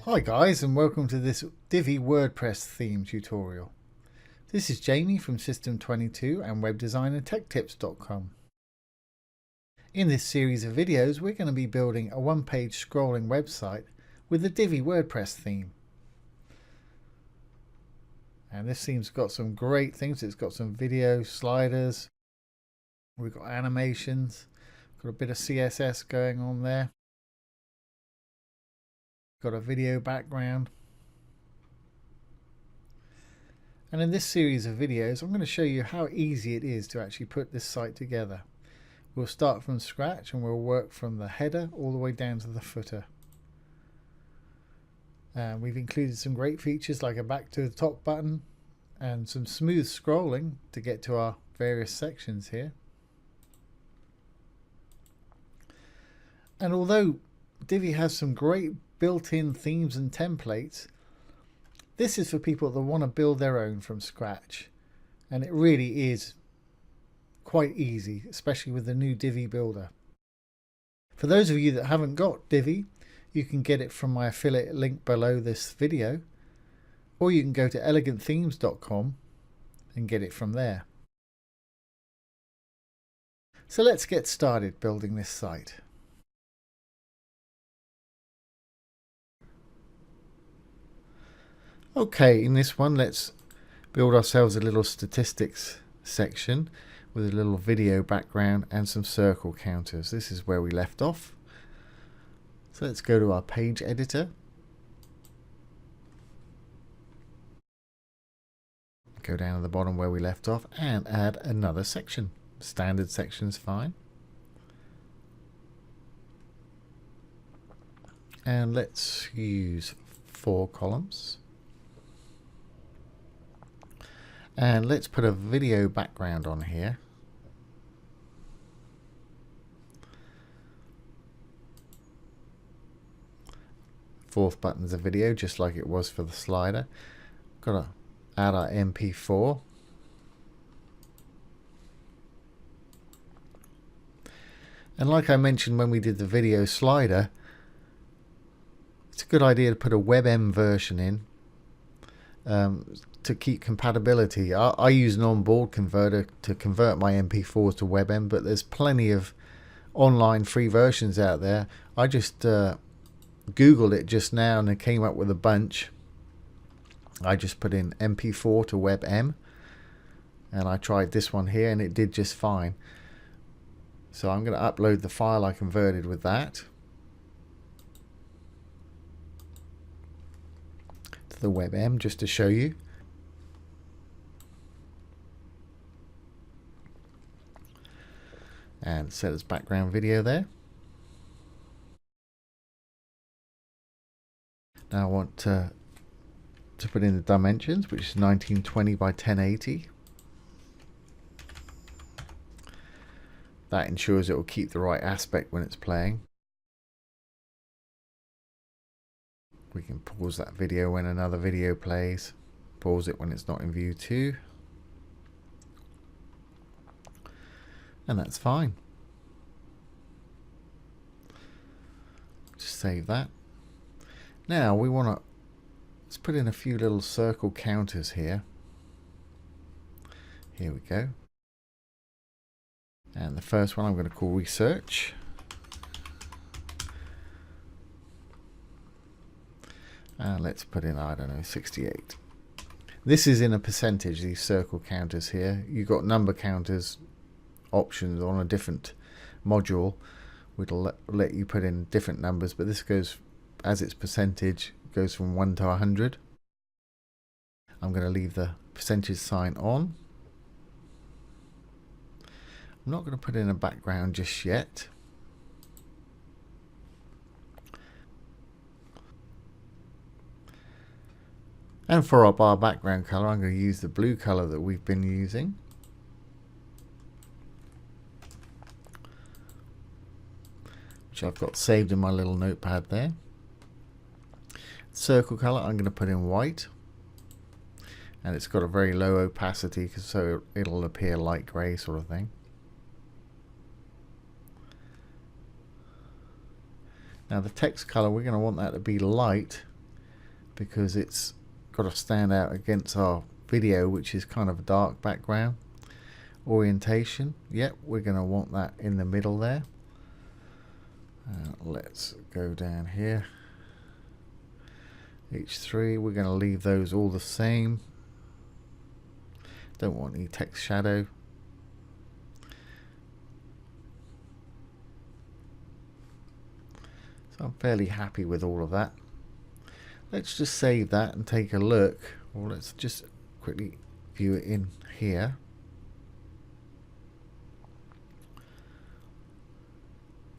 Hi guys, and welcome to this Divi WordPress theme tutorial. This is Jamie from System22 and webdesignertechtips.com. In this series of videos we're going to be building a one-page scrolling website with the Divi WordPress theme. And this theme's got some great things. It's got some video sliders, we've got animations, got a bit of CSS going on there. Got a video background. And in this series of videos I'm going to show you how easy it is to actually put this site together. We'll start from scratch and we'll work from the header all the way down to the footer. We've included some great features like a back to the top button and some smooth scrolling to get to our various sections here. And although Divi has some great built-in themes and templates, this is for people that want to build their own from scratch, and it really is quite easy, especially with the new Divi builder. For those of you that haven't got Divi, you can get it from my affiliate link below this video, or you can go to elegantthemes.com and get it from there. So let's get started building this site. Okay, in this one let's build ourselves a little statistics section with a little video background and some circle counters. This is where we left off. So let's go to our page editor. Go down to the bottom where we left off and add another section. Standard section's fine. And let's use 4 columns. And let's put a video background on here. Fourth button's a video, just like it was for the slider. Got to add our MP4. And like I mentioned when we did the video slider, it's a good idea to put a WebM version in. To keep compatibility. I use an onboard converter to convert my MP4s to WebM, but there's plenty of online free versions out there. I just Googled it just now and it came up with a bunch. I just put in MP4 to WebM and I tried this one here and it did just fine. So I'm going to upload the file I converted with that to the WebM just to show you. And set as background video there. Now I want to put in the dimensions, which is 1920 by 1080. That ensures it will keep the right aspect when it's playing. We can pause that video when another video plays. Pause it when it's not in view 2. And that's fine. Just save that. Now we want to let's put in a few little circle counters here. Here we go. And the first one I'm going to call research. And let's put in, I don't know, 68. This is in a percentage, these circle counters here. You've got number counters options on a different module, which will let you put in different numbers, but this goes as its percentage, goes from 1 to 100. I'm going to leave the percentage sign on. I'm not going to put in a background just yet. And for our bar background color, I'm going to use the blue color that we've been using. Which I've got saved in my little notepad there. Circle color I'm going to put in white, and it's got a very low opacity so it'll appear light grey sort of thing. Now the text color, we're going to want that to be light because it's got to stand out against our video, which is kind of a dark background. Orientation, yep, we're going to want that in the middle there. Let's go down here. H3, we're going to leave those all the same. Don't want any text shadow. So I'm fairly happy with all of that. Let's just save that and take a look. Or let's just quickly view it in here.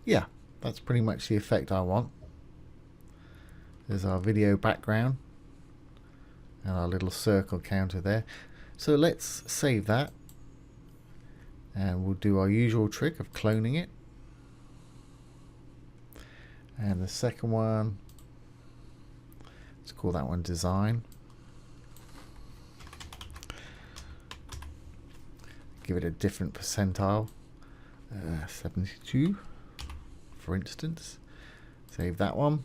Yeah, that's pretty much the effect I want. There's our video background and our little circle counter there. So let's save that, and we'll do our usual trick of cloning it. And the second one, let's call that one design. Give it a different percentile, 72 for instance. Save that one,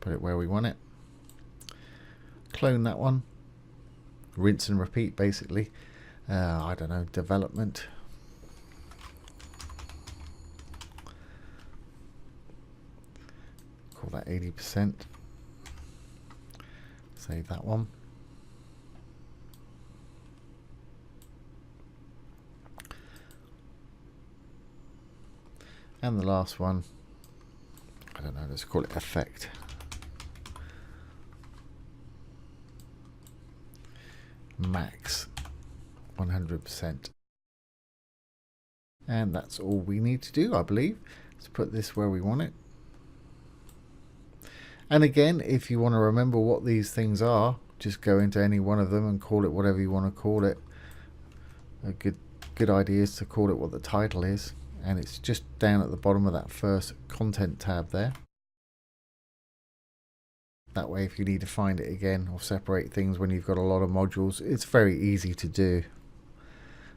put it where we want it, clone that one, rinse and repeat basically. I don't know, development. Call that 80%. Save that one. And the last one, I don't know, let's call it effect. Max 100%. And that's all we need to do, I believe. Let's put this where we want it. And again, if you want to remember what these things are, just go into any one of them and call it whatever you want to call it. A good idea is to call it what the title is, and it's just down at the bottom of that first content tab there. That way, if you need to find it again or separate things when you've got a lot of modules, it's very easy to do.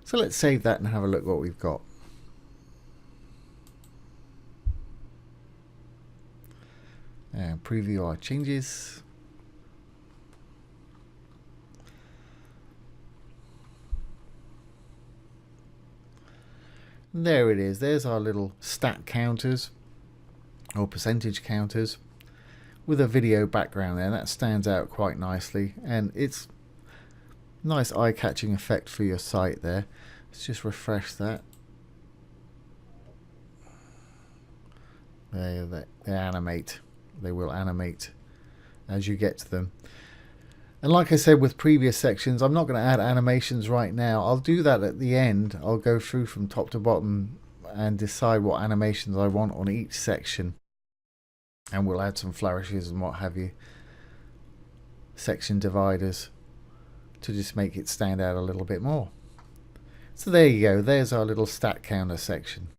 So let's save that and have a look what we've got. And preview our changes. And there it is. There's our little stat counters or percentage counters with a video background there. That stands out quite nicely, and it's nice eye-catching effect for your site there. Let's just refresh that. They animate. They will animate as you get to them. And like I said with previous sections, I'm not going to add animations right now. I'll do that at the end. I'll go through from top to bottom and decide what animations I want on each section. And we'll add some flourishes and what have you. Section dividers to just make it stand out a little bit more. So there you go. There's our little stat counter section.